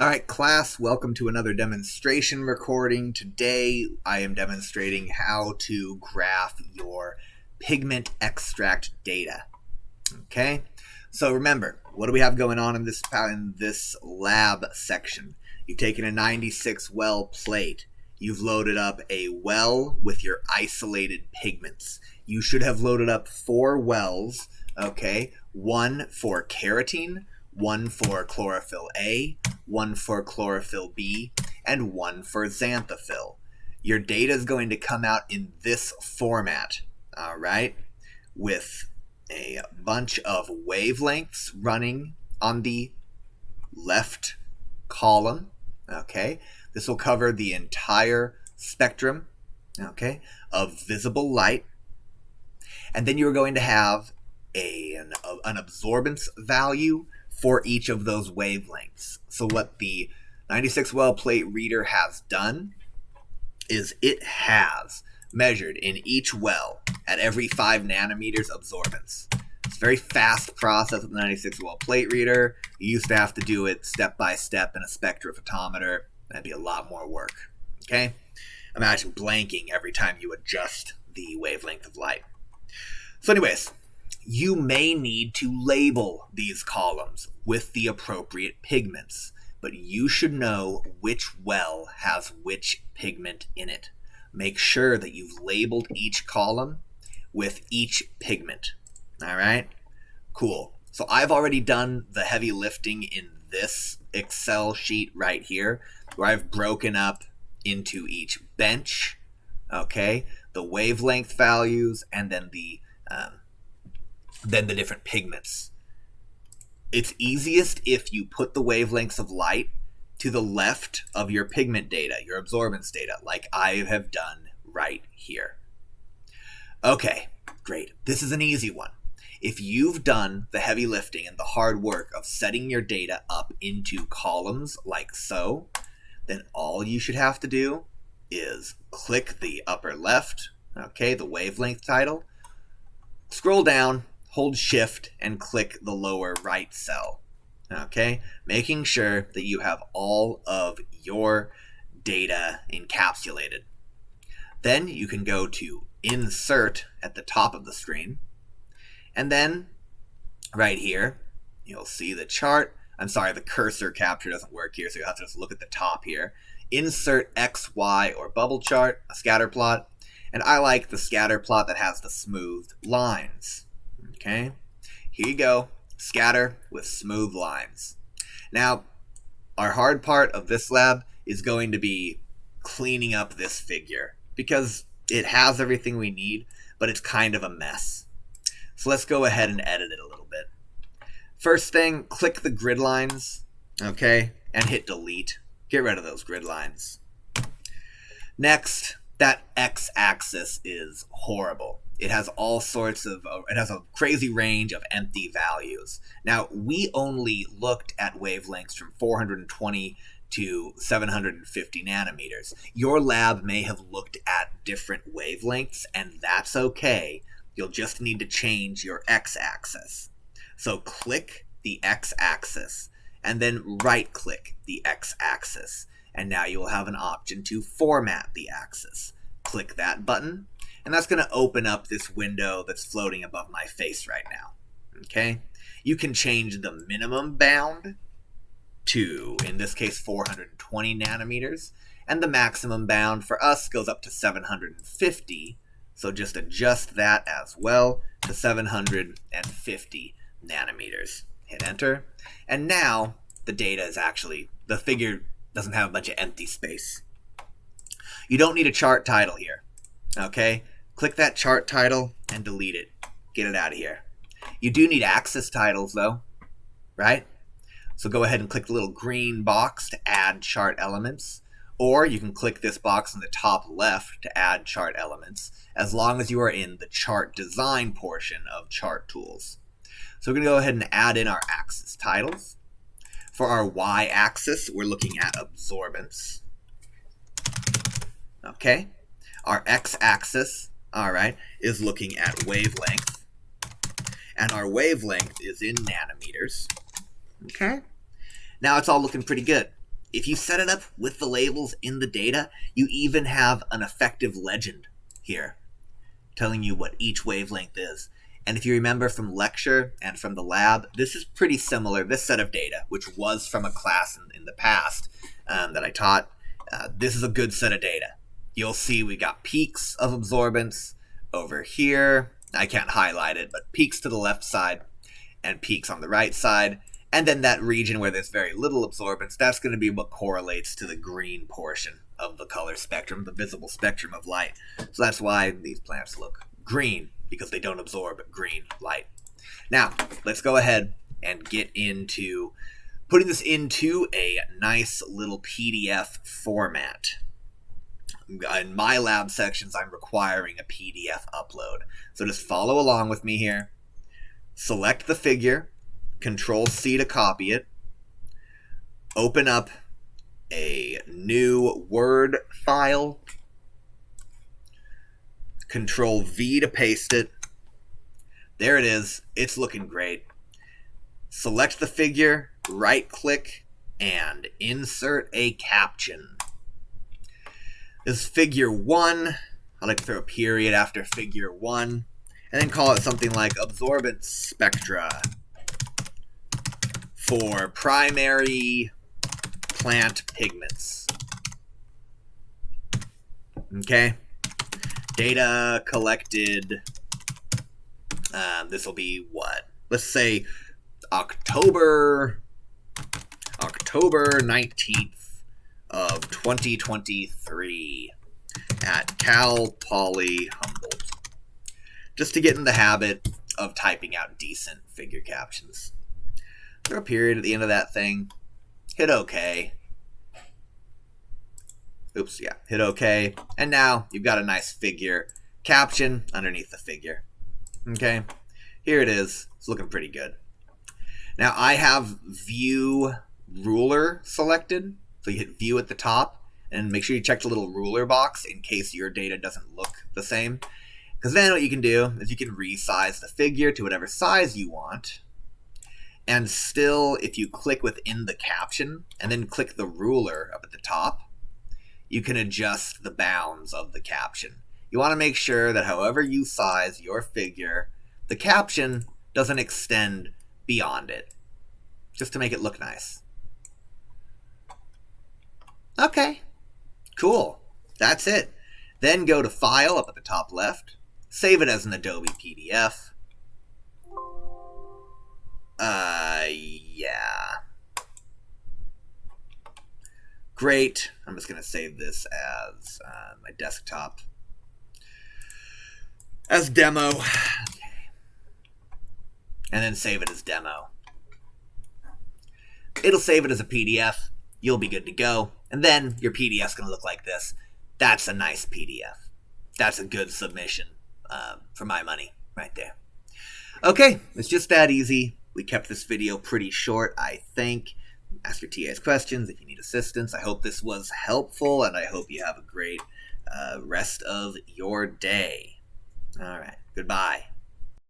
All right, class, welcome to another demonstration recording. Today, I am demonstrating how to graph your pigment extract data. Okay, so remember, what do we have going on in this lab section? You've taken a 96 well plate. You've loaded up a well with your isolated pigments. You should have loaded up 4 wells, okay? One for carotene, one for chlorophyll A, one for chlorophyll B, and one for xanthophyll. Your data is going to come out in this format, all right? With a bunch of wavelengths running on the left column, okay? This will cover the entire spectrum, okay, of visible light. And then you're going to have an absorbance value for each of those wavelengths. So what the 96 well plate reader has done is it has measured in each well at every 5 nanometers absorbance. It's a very fast process with the 96 well plate reader. You used to have to do it step by step in a spectrophotometer. That'd be a lot more work, okay? Imagine blanking every time you adjust the wavelength of light. So anyways, you may need to label these columns with the appropriate pigments, but you should know which well has which pigment in it. Make sure that you've labeled each column with each pigment. All right? Cool. So I've already done the heavy lifting in this Excel sheet right here, where I've broken up into each bench, okay, the wavelength values, and then the different pigments. It's easiest if you put the wavelengths of light to the left of your pigment data, your absorbance data, like I have done right here. Okay, great. This is an easy one. If you've done the heavy lifting and the hard work of setting your data up into columns like so, then all you should have to do is click the upper left, okay, the wavelength title, scroll down, hold shift, and click the lower right cell, okay, making sure that you have all of your data encapsulated. Then you can go to Insert at the top of the screen, and then right here, you'll see the chart. I'm sorry, the cursor capture doesn't work here, so you'll have to just look at the top here. Insert X, Y, or bubble chart, a scatter plot. And I like the scatter plot that has the smoothed lines. Okay, here you go. Scatter with smooth lines. Now, our hard part of this lab is going to be cleaning up this figure, because it has everything we need, but it's kind of a mess. So let's go ahead and edit it a little bit. First thing, click the grid lines, okay, and hit delete. Get rid of those grid lines. Next, that x-axis is horrible. It has all sorts of, it has a crazy range of empty values. Now, we only looked at wavelengths from 420 to 750 nanometers. Your lab may have looked at different wavelengths, and that's okay. You'll just need to change your x-axis. So click the x-axis, and then right-click the x-axis. And now you will have an option to format the axis. Click that button, and that's going to open up this window that's floating above my face right now. Okay? You can change the minimum bound to, in this case, 420 nanometers, and the maximum bound for us goes up to 750. So just adjust that as well to 750 nanometers. Hit enter. And now the data is actually, the figure doesn't have a bunch of empty space. You don't need a chart title here. Okay? Click that chart title and delete it. Get it out of here. You do need axis titles though, right? So go ahead and click the little green box to add chart elements. Or you can click this box in the top left to add chart elements, as long as you are in the chart design portion of chart tools. So we're going to go ahead and add in our axis titles. For our y-axis, we're looking at absorbance. Okay. Our x-axis, all right, is looking at wavelength. And our wavelength is in nanometers. Okay. Now it's all looking pretty good. if you set it up with the labels in the data, you even have an effective legend here telling you what each wavelength is. And if you remember from lecture and from the lab, this is pretty similar. This set of data, which was from a class in the past that I taught, this is a good set of data. You'll see we got peaks of absorbance over here. I can't highlight it, but peaks to the left side and peaks on the right side. And then that region where there's very little absorbance, that's going to be what correlates to the green portion of the color spectrum, the visible spectrum of light. So that's why these plants look green, because they don't absorb green light. Now, let's go ahead and get into putting this into a nice little PDF format. In my lab sections, I'm requiring a PDF upload. So just follow along with me here. Select the figure. Control-C to copy it. Open up a new Word file. Control-V to paste it. There it is. It's looking great. Select the figure, right-click, and insert a caption. This is figure 1. I like to throw a period after figure 1, and then call it something like absorbance spectra for primary plant pigments. Okay. Data collected. This will be what? Let's say October 19th of 2023 at Cal Poly Humboldt. Just to get in the habit of typing out decent figure captions. Throw a period at the end of that thing. Hit OK. Oops, yeah, hit OK. And now you've got a nice figure caption underneath the figure. Okay, here it is. It's looking pretty good. Now I have View Ruler selected. So you hit View at the top and make sure you check the little ruler box in case your data doesn't look the same. Because then what you can do is you can resize the figure to whatever size you want. And still, if you click within the caption and then click the ruler up at the top, you can adjust the bounds of the caption. You want to make sure that however you size your figure, the caption doesn't extend beyond it, just to make it look nice. Okay, cool. That's it. Then go to File up at the top left, save it as an Adobe PDF. Yeah. Great. I'm just going to save this as my desktop. As demo. Okay. And then save it as demo. It'll save it as a PDF. You'll be good to go. And then your PDF's going to look like this. That's a nice PDF. That's a good submission for my money right there. Okay, it's just that easy. We kept this video pretty short, I think. Ask your TAs questions if you need assistance. I hope this was helpful, and I hope you have a great rest of your day. All right, goodbye.